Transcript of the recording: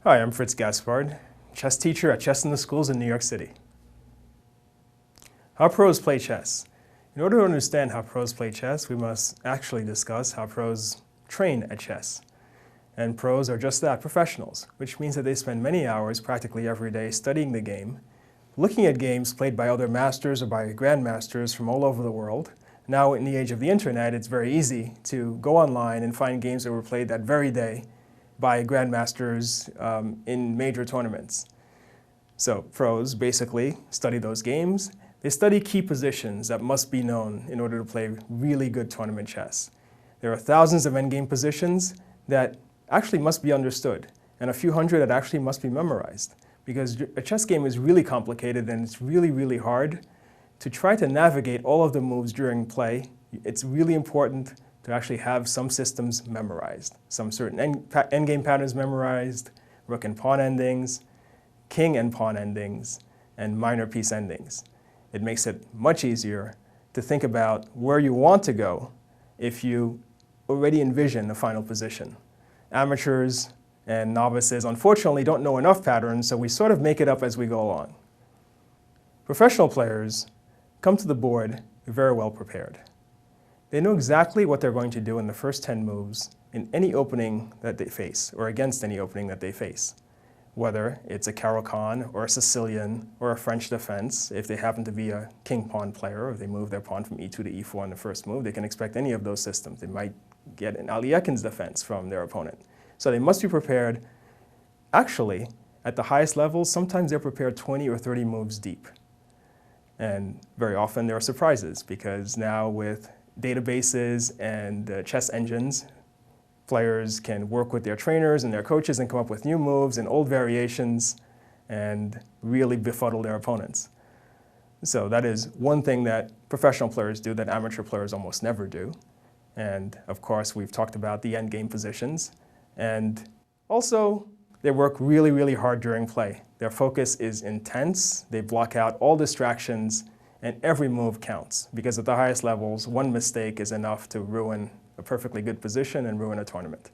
Hi, I'm Fritz Gaspard, chess teacher at Chess in the Schools in New York City. How pros play chess. In order to understand how pros play chess, we must actually discuss how pros train at chess. And pros are just that, professionals, which means that they spend many hours practically every day studying the game, looking at games played by other masters or by grandmasters from all over the world. Now, in the age of the internet, it's very easy to go online and find games that were played that very day by grandmasters in major tournaments. So pros basically study those games. They study key positions that must be known in order to play really good tournament chess. There are thousands of endgame positions that actually must be understood, and a few hundred that actually must be memorized, because a chess game is really complicated and it's really, really hard to try to navigate all of the moves during play. It's really important to actually have some systems memorized, some certain endgame patterns memorized, rook and pawn endings, king and pawn endings, and minor piece endings. It makes it much easier to think about where you want to go if you already envision a final position. Amateurs and novices, unfortunately, don't know enough patterns, so we sort of make it up as we go along. Professional players come to the board very well prepared. They know exactly what they're going to do in the first 10 moves in any opening that they face, or against any opening that they face. Whether it's a Caro-Kann, or a Sicilian, or a French defense, if they happen to be a king-pawn player, or if they move their pawn from e2 to e4 in the first move, they can expect any of those systems. They might get an Aliekin's defense from their opponent. So they must be prepared. Actually, at the highest levels, sometimes they're prepared 20 or 30 moves deep. And very often there are surprises, because now with databases and chess engines, players can work with their trainers and their coaches and come up with new moves and old variations and really befuddle their opponents. So that is one thing that professional players do that amateur players almost never do. And of course, we've talked about the endgame positions. And also, they work really, really hard during play. Their focus is intense. They block out all distractions, and every move counts, because at the highest levels, one mistake is enough to ruin a perfectly good position and ruin a tournament.